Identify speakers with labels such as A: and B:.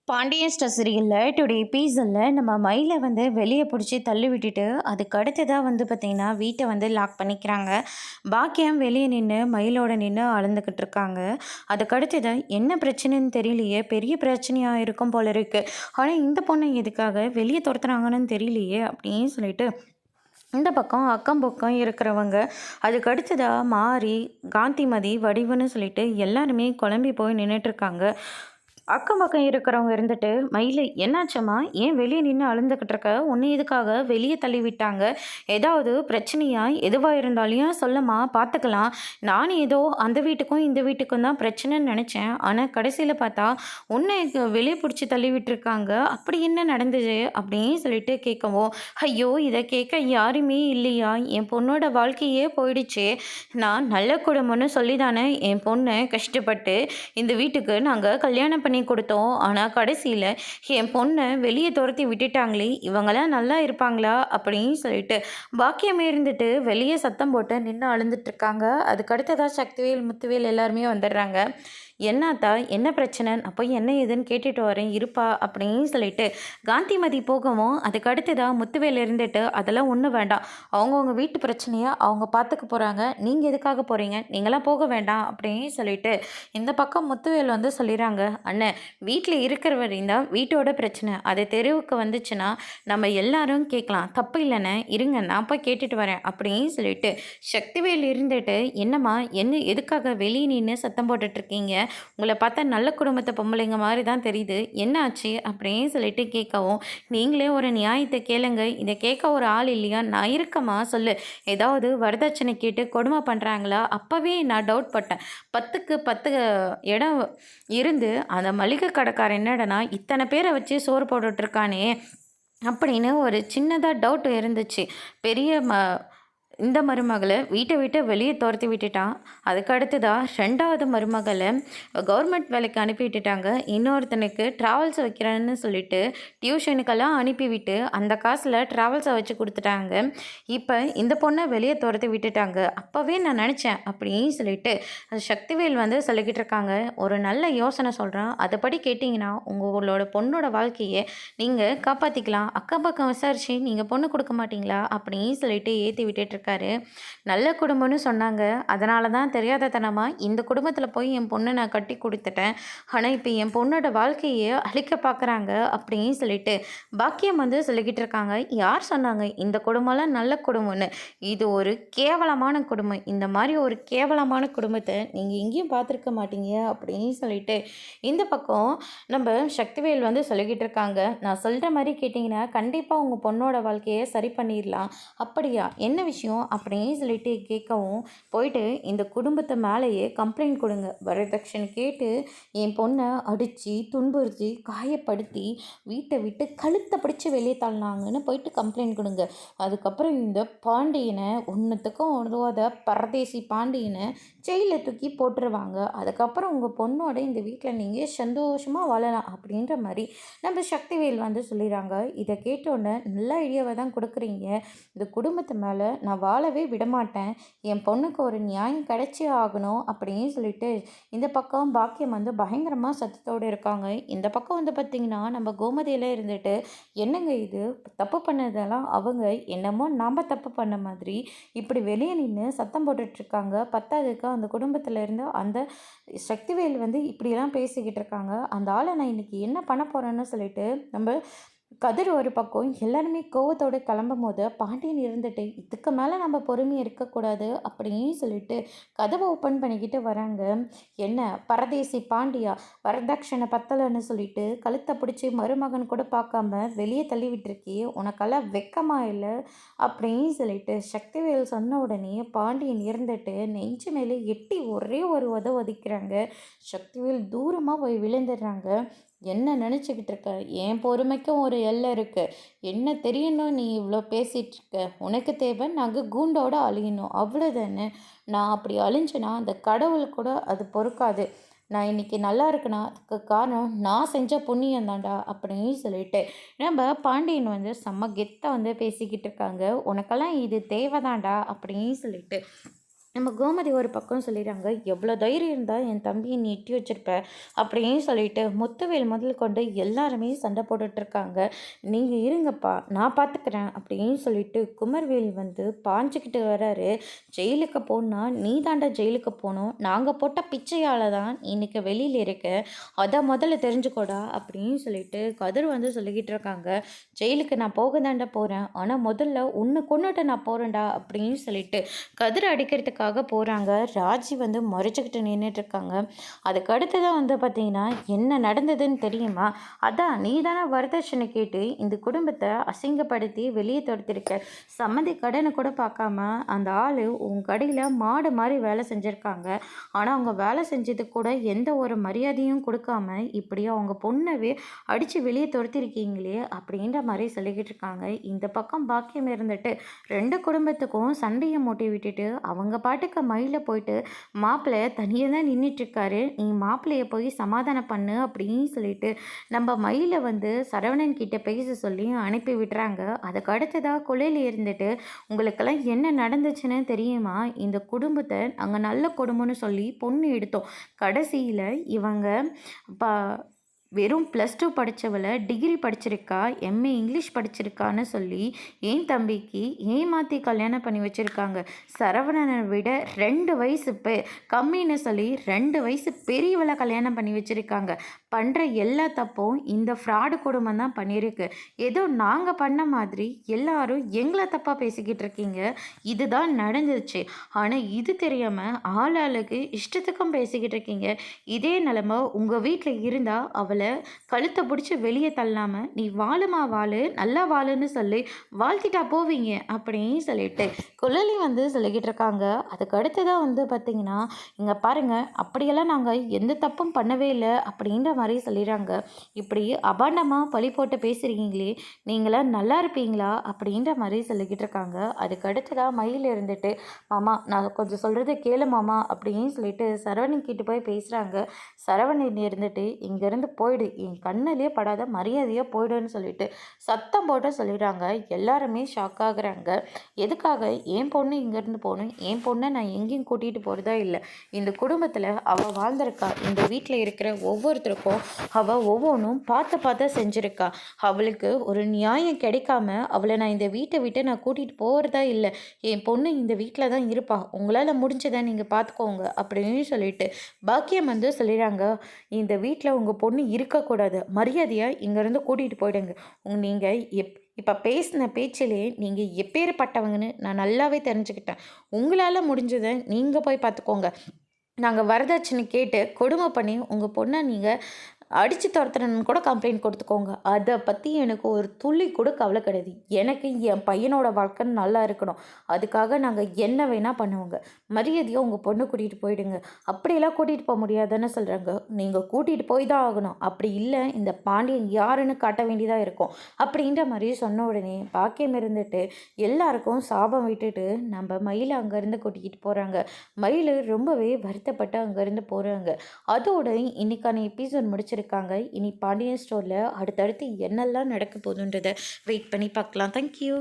A: Pandian store சீரியலில் today எபிசோடில் நம்ம மயிலை வெளியே பிடிச்சி தள்ளி விட்டுட்டு அதுக்கு அடுத்ததாக பார்த்திங்கன்னா வீட்டை லாக் பண்ணிக்கிறாங்க. பாக்கியம் வெளியே நின்று மயிலோட நின்று அழுந்துக்கிட்டு இருக்காங்க. அதுக்கு அடுத்ததாக என்ன பிரச்சனைன்னு தெரியலையே, பெரிய பிரச்சனையாக இருக்கும் போல இருக்குது. ஆனால் இந்த பொண்ணை எதுக்காக வெளியே துரத்துறாங்கன்னு தெரியலையே அப்படின்னு சொல்லிட்டு இந்த பக்கம் அக்கம் பக்கம் இருக்கிறவங்க அதுக்கு அடுத்ததாக மாறி காந்திமதி வடிவுன்னு சொல்லிட்டு எல்லாருமே குழம்பி போய் நின்றுட்டுருக்காங்க. அக்கம் பக்கம் இருக்கிறவங்க இருந்துட்டு, மயிலு என்னாச்சம்மா, ஏன் வெளியே நின்று அழுந்துக்கிட்டு இருக்க, உன்னை இதுக்காக வெளியே தள்ளி விட்டாங்க, ஏதாவது பிரச்சனையா, எதுவாக இருந்தாலையும் சொல்லம்மா பார்த்துக்கலாம். நானும் ஏதோ அந்த வீட்டுக்கும் இந்த வீட்டுக்கும் தான் பிரச்சனைன்னு நினச்சேன். ஆனால் கடைசியில் பார்த்தா உன்னை வெளியே பிடிச்சி தள்ளி விட்டுருக்காங்க. அப்படி என்ன நடந்தது அப்படின்னு சொல்லிட்டு கேட்கவும், ஐயோ இதை கேட்க யாருமே இல்லையா, என் பொண்ணோட வாழ்க்கையே போயிடுச்சு. நான் நல்ல குடும்பம்னு சொல்லி தானே என் பொண்ணை கஷ்டப்பட்டு இந்த வீட்டுக்கு நாங்கள் கல்யாணம் பண்ணி கொடுத்தோம். ஆனால் கடைசியில் என் பொண்ணை வெளியே துரத்தி விட்டுட்டாங்களே, இவங்களாம் நல்லா இருப்பாங்களா அப்படின்னு சொல்லிட்டு பாக்கியமே இருந்துட்டு வெளியே சத்தம் போட்டு நின்று அழுந்துட்டுருக்காங்க. அதுக்கு அடுத்ததாக சக்திவேல் முத்துவேல் எல்லாருமே வந்துடுறாங்க. என்னாத்தா என்ன பிரச்சனை, அப்போ என்ன ஏதுன்னு கேட்டுட்டு வரேன் இருப்பா அப்படின்னு சொல்லிட்டு காந்திமதி போகவும் அதுக்கு அடுத்ததாக முத்துவேல் இருந்துட்டு அதெல்லாம் ஒன்றும் வேண்டாம், அவங்கவுங்க வீட்டு பிரச்சனையை அவங்க பார்த்துக்க போகிறாங்க, நீங்கள் எதுக்காக போகிறீங்க, நீங்களாம் போக வேண்டாம் அப்படின்னு சொல்லிட்டு இந்த பக்கம் முத்துவேல் சொல்லிடுறாங்க. அண்ணன் வீட்டில் இருக்கிற வரையும் தான் வீட்டோட பிரச்சனை, அது தெருவுக்கு வந்துச்சுன்னா நம்ம எல்லாரும் கேட்கலாம், தப்பு இல்லைண்ணே, இருங்க நான் போய் கேட்டுட்டு வரேன் அப்படின்னு சொல்லிட்டு சக்திவேல் இருந்துட்டு என்னம்மா என்ன எதுக்காக வெளியே நின்று சத்தம் போட்டுட்ருக்கீங்க, உங்களை பார்த்தா நல்ல குடும்பத்தை பொம்பளைங்க மாதிரி தான் தெரியுது, என்ன ஆச்சு அப்படின்னு சொல்லிட்டு கேட்கவும், நீங்களே ஒரு நியாயத்தை கேளுங்க, இதை கேட்க ஒரு ஆள் இல்லையா, நான் இருக்கமா சொல்லு, ஏதாவது வரதட்சணை கேட்டு கொடுமை பண்ணுறாங்களா, அப்போவே நான் டவுட் பட்டேன். 10க்கு 10 இடம் இருந்து அந்த மளிகை கடைக்காரன் என்னடனா இத்தனை பேரை வச்சு சோறு போட்டுட்ருக்கானே அப்படின்னு ஒரு சின்னதாக டவுட் இருந்துச்சு. பெரிய இந்த மருமகளை வீட்டை விட்டு வெளியே துரத்தி விட்டுட்டான். அதுக்கு அடுத்ததாக 2வது மருமகளை கவர்மெண்ட் வேலைக்கு அனுப்பி விட்டுட்டாங்க. இன்னொருத்தனுக்கு ட்ராவல்ஸ் வைக்கிறேன்னு சொல்லிட்டு டியூஷனுக்கெல்லாம் அனுப்பிவிட்டு அந்த காசில் ட்ராவல்ஸை வச்சு கொடுத்துட்டாங்க. இப்போ இந்த பொண்ணை வெளியே துரத்தி விட்டுட்டாங்க. அப்போவே நான் நினச்சேன் அப்படின்னு சொல்லிட்டு சக்திவேல் சொல்லிக்கிட்டு இருக்காங்க. ஒரு நல்ல யோசனை சொல்கிறேன், அதுபடி கேட்டிங்கன்னா உங்களோட பொண்ணோட வாழ்க்கையை நீங்கள் காப்பாற்றிக்கலாம். அக்கம் பக்கம் விசாரிச்சு நீங்கள் பொண்ணு கொடுக்க மாட்டீங்களா அப்படின்னு சொல்லிட்டு ஏற்றி விட்டுட்டு இருக்காரு. நல்ல குடும்பம்னு சொன்னாங்க, அதனால தான் தெரியாதத்தனமாக இந்த குடும்பத்தில் போய் என் பொண்ணை நான் கட்டி கொடுத்துட்டேன். ஆனால் இப்போ என் பொண்ணோட வாழ்க்கையை அழிக்க பார்க்குறாங்க அப்படின்னு சொல்லிட்டு பாக்கியம் சொல்லிக்கிட்டு இருக்காங்க. யார் சொன்னாங்க இந்த குடும்பம்லாம் நல்ல குடும்பம்னு? இது ஒரு கேவலமான குடும்பம். இந்த மாதிரி ஒரு கேவலமான குடும்பத்தை நீங்கள் எங்கேயும் பார்த்துருக்க மாட்டீங்க அப்படின்னு சொல்லிட்டு இந்த பக்கம் நம்ம சக்திவேல் சொல்லிக்கிட்டு இருக்காங்க. நான் சொல்கிற மாதிரி கேட்டிங்கன்னா கண்டிப்பாக உங்கள் பொண்ணோட வாழ்க்கையை சரி பண்ணிடலாம். அப்படியா, என்ன விஷயம் அப்படின்னு சொல்லிட்டு கேட்கவும், போயிட்டு இந்த குடும்பத்தை மேலேயே கம்ப்ளைண்ட் கொடுங்க, வரதட்சணை கேட்டு என் பொண்ணை அடித்து துன்புறுத்தி காயப்படுத்தி வீட்டை விட்டு கழுத்தை பிடிச்சி வெளியே தள்ளினாங்கன்னு போயிட்டு கம்ப்ளைண்ட் கொடுங்க. அதுக்கப்புறம் இந்த பாண்டியனை ஒன்றுத்துக்கும் உதவாத பரதேசி பாண்டியனை ஜெயிலில் தூக்கி போட்டுருவாங்க. அதுக்கப்புறம் உங்கள் பொண்ணோட இந்த வீட்டில் நீங்கள் சந்தோஷமாக வாழலாம் அப்படின்ற மாதிரி நம்ம சக்திவேல் சொல்லிடுறாங்க. இதை கேட்டோன்னே நல்ல ஐடியாவை தான் கொடுக்குறீங்க, இந்த குடும்பத்து மேலே நான் வாழவே விடமாட்டேன், என் பொண்ணுக்கு ஒரு நியாயம் கிடைச்சே ஆகணும் அப்படின்னு சொல்லிட்டு இந்த பக்கம் பாக்கியம் பயங்கரமாக சத்தத்தோடு இருக்காங்க. இந்த பக்கம் பார்த்திங்கன்னா நம்ம கோமதியில் இருந்துட்டு என்னங்க இது தப்பு பண்ணதெல்லாம் அவங்க என்னமோ நாம் தப்பு பண்ண மாதிரி இப்படி வெளியே நின்று சத்தம் போட்டுட்ருக்காங்க. பத்தாவதுக்கு அந்த குடும்பத்தில் இருந்து அந்த சக்திவேல் இப்படியெல்லாம் பேசிக்கிட்டு இருக்காங்க. அந்த ஆளை நான் இன்றைக்கி என்ன பண்ண போகிறேன்னு சொல்லிட்டு நம்ம கதிர் ஒரு பக்கம் எல்லாருமே கோவத்தோடு கிளம்பும் போது பாண்டியன் இருந்துட்டு இதுக்கு மேலே நம்ம பொறுமையாக இருக்கக்கூடாது அப்படின்னு சொல்லிட்டு கதவை ஓப்பன் பண்ணிக்கிட்டு வராங்க. என்ன பரதேசி பாண்டியா, வரதட்சணை பத்தலைன்னு சொல்லிட்டு கழுத்தை பிடிச்சி மருமகன் கூட பார்க்காம வெளியே தள்ளி விட்டுருக்கியே, உனக்கெல்லாம் வெக்கமா இல்லை அப்படின்னு சொல்லிட்டு சக்திவேல் சொன்ன உடனே பாண்டியன் இருந்துட்டு நெஞ்சு மேலே எட்டி ஒரே ஒரு ஒதிக்கிறாங்க. சக்திவேல் தூரமாக போய் விழுந்துடுறாங்க. என்ன நினச்சிக்கிட்டு இருக்க, என் பொறுமைக்கும் ஒரு எல்லை இருக்குது, என்ன தெரியணும் நீ இவ்வளோ பேசிகிட்ருக்க, உனக்கு தேவை நாங்கள் கூண்டோடு அழியணும் அவ்வளோதானே, நான் அப்படி அழிஞ்சேன்னா அந்த கடவுள் கூட அது பொறுக்காது, நான் இன்றைக்கி நல்லா இருக்குன்னா அதுக்கு காரணம் நான் செஞ்ச புண்ணியம் தான்டா அப்படின்னு சொல்லிட்டு நம்ம பாண்டியன் செம்ம கெத்தாக பேசிக்கிட்டு இருக்காங்க. உனக்கெல்லாம் இது தேவைதான்டா அப்படின்னு சொல்லிட்டு நம்ம கோமதி ஒரு பக்கம் சொல்லிடுறாங்க, எவ்வளோ தைரியம் இருந்தால் என் தம்பியை நீ எட்டி வச்சிருப்ப அப்படின்னு சொல்லிட்டு முத்துவேல் முதல் கொண்டு எல்லாருமே சண்டை போட்டுட்ருக்காங்க. நீங்கள் இருங்கப்பா நான் பார்த்துக்கிறேன் அப்படின்னு சொல்லிட்டு குமர்வேல் வந்து பாஞ்சுக்கிட்டு வராரு. ஜெயிலுக்கு போனால் நீ தாண்டா ஜெயிலுக்கு போகணும், நாங்கள் போட்ட பிச்சையால் தான் இன்னைக்கு வெளியில் இருக்க, அதை முதல்ல தெரிஞ்சுக்கோடா அப்படின்னு சொல்லிட்டு கதிர் வந்து சொல்லிக்கிட்டு இருக்காங்க. ஜெயிலுக்கு நான் போக தாண்டா போகிறேன், ஆனால் முதல்ல உன்னை கொண்டுட்டு நான் போகிறேன்டா அப்படின்னு சொல்லிட்டு கதிரை அடிக்கிறதுக்காக போகிறாங்க. ராஜி வந்து முறைச்சிக்கிட்டு நின்றுட்டுருக்காங்க. அதுக்கு அடுத்ததான் வந்து பார்த்தீங்கன்னா என்ன நடந்ததுன்னு தெரியுமா? அதான் நீ தானே வரதட்சணை கேட்டு இந்த குடும்பத்தை அசிங்கப்படுத்தி வெளியே துரத்திருக்க. சம்மதி கடனை கூட பார்க்காம அந்த ஆள் உன் கடையில் மாடு மாதிரி வேலை செஞ்சுருக்காங்க. ஆனால் அவங்க வேலை செஞ்சது கூட எந்த ஒரு மரியாதையும் கொடுக்காம இப்படி அவங்க பொண்ணவே அடித்து வெளியே துரத்திருக்கீங்களே அப்படின்ற மாதிரி சொல்லிக்கிட்டு இருக்காங்க. இந்த பக்கம் பாக்கியம் இருந்துட்டு ரெண்டு குடும்பத்துக்கும் சண்டையை மூட்டி விட்டுட்டு அவங்க பாட்டுக்கு மயில போயிட்டு மாப்பிள்ளை தனியாக தான் நின்றுட்டுருக்காரு, நீ மாப்பிள்ளையை போய் சமாதானம் பண்ணு அப்படின்னு சொல்லிட்டு நம்ம மயிலை வந்து சரவணன் கிட்ட பேச சொல்லி அனுப்பி விடுறாங்க. அதுக்கு அடுத்ததாக கொலையில் இருந்துட்டு உங்களுக்கெல்லாம் என்ன நடந்துச்சுன்னு தெரியுமா? இந்த குடும்பத்தை நாங்கள் நல்ல குடும்பம்னு சொல்லி பொண்ணு எடுத்தோம். கடைசியில் இவங்க ப வெறும் +2 படித்தவளை டிகிரி படிச்சிருக்கா, எம்ஏ இங்கிலீஷ் படிச்சிருக்கான்னு சொல்லி என் தம்பிக்கு ஏமாற்றி கல்யாணம் பண்ணி வச்சுருக்காங்க. சரவணனை விட 2 வயசு கம்மின்னு சொல்லி 2 வயசு பெரியவளை கல்யாணம் பண்ணி வச்சுருக்காங்க. பண்ணுற எல்லா தப்பும் இந்த ஃப்ராடு குடும்பம் தான் பண்ணியிருக்கு. ஏதோ நாங்கள் பண்ண மாதிரி எல்லாரும் எங்களை தப்பாக பேசிக்கிட்டு இருக்கீங்க. இதுதான் நடந்துச்சு. ஆனால் இது தெரியாமல் ஆளாளுக்கு இஷ்டத்துக்கும் பேசிக்கிட்டு இருக்கீங்க. இதே நிலமை உங்கள் வீட்டில் இருந்தால் அவளை கழுத்தை பிடிச்சி வெளியே தள்ளாம நீ வாழுமா வாழு, நல்லா வாழுன்னு சொல்லி வாழ்த்திட்டா போவீங்க அப்படின்னு சொல்லிட்டு குழலி வந்து சொல்லிக்கிட்டு இருக்காங்க. அதுக்கு அடுத்ததாக வந்து பார்த்தீங்கன்னா இங்கே பாருங்கள், அப்படியெல்லாம் நாங்கள் எந்த தப்பும் பண்ணவே இல்லை அப்படின்ற மாதிரி சொல்லிடுறாங்க. இப்படி அபாண்டமாக பழி போட்டு பேசுகிறீங்களே, நீங்களாம் நல்லா இருப்பீங்களா அப்படின்ற மாதிரி சொல்லிக்கிட்டு இருக்காங்க. அதுக்கு அடுத்ததாக மயில் இருந்துட்டு மாமா நான் கொஞ்சம் சொல்கிறத கேளு மாமா அப்படின்னு சொல்லிட்டு சரவணன் கிட்ட போய் பேசுகிறாங்க. சரவணன் இருந்துட்டு இங்கேருந்து போயிடு, என் கண்ணிலே படாத மரியாதையாக போயிடுன்னு சொல்லிட்டு சத்தம் போட்டு சொல்லிடுறாங்க. எல்லாருமே ஷாக் ஆகுறாங்க. எதுக்காக என் பொண்ணு இங்கேருந்து போகணும், என் பொண்ணை நான் எங்கேயும் கூட்டிகிட்டு போகிறதா இல்லை. இந்த குடும்பத்தில் அவள் வாழ்ந்திருக்கா, இந்த வீட்டில் இருக்கிற ஒவ்வொருத்தருக்கும் அவள் ஒவ்வொன்றும் பார்த்து பார்த்து செஞ்சுருக்கா. அவளுக்கு ஒரு நியாயம் கிடைக்காம அவளை நான் இந்த வீட்டை விட்டு நான் கூட்டிகிட்டு போகிறதா இல்லை. என் பொண்ணு இந்த வீட்டில் தான் இருப்பா, உங்களால் முடிஞ்சதை நீங்கள் பார்த்துக்கோங்க அப்படின்னு சொல்லிட்டு பாக்கியம் வந்து சொல்லிடுறாங்க. இந்த வீட்டில் உங்கள் பொண்ணு இருக்கக்கூடாது, மரியாதையாக இங்கேருந்து கூட்டிகிட்டு போயிடுங்க. நீங்கள் இப்போ பேசின பேச்சிலே நீங்கள் எப்பேற்பட்டவங்கன்னு நான் நல்லாவே தெரிஞ்சுக்கிட்டேன். உங்களால் முடிஞ்சதை நீங்கள் போய் பார்த்துக்கோங்க. நாங்கள் வரதட்சணை கேட்டு கொடுமை பண்ணி உங்கள் பொண்ணை நீங்கள் அடித்து துரத்துறன்னு கூட கம்ப்ளைண்ட் கொடுத்துக்கோங்க. அதை பற்றி எனக்கு ஒரு துளி கூட கவலை கிடையாது. எனக்கு என் பையனோட வாழ்க்கை நல்லா இருக்கணும். அதுக்காக நாங்கள் என்ன வேணால் பண்ணுவோங்க. மரியாதையாக உங்கள் பொண்ணை கூட்டிகிட்டு போயிடுங்க. அப்படியெல்லாம் கூட்டிகிட்டு போக முடியாதுன்னு சொல்கிறாங்க. நீங்கள் கூட்டிகிட்டு போய் தான் ஆகணும். அப்படி இல்லை இந்த பாண்டியன் யாருன்னு காட்ட வேண்டியதாக இருக்கும் அப்படின்ற மாதிரி சொன்ன உடனே பாக்கியம் இருந்துட்டு எல்லாருக்கும் சாபம் விட்டுட்டு நம்ம மயிலை அங்கேருந்து கூட்டிகிட்டு போகிறாங்க. மயில் ரொம்பவே வருத்தப்பட்டு அங்கேருந்து போகிறாங்க. அதோட இன்னைக்கான எபிசோட் முடிச்சிருக்காங்க. இனி பாண்டியன் ஸ்டோரில் அடுத்தடுத்து என்னெல்லாம் நடக்க போகுதுன்றதை வெயிட் பண்ணி பார்க்கலாம். தேங்க்யூ.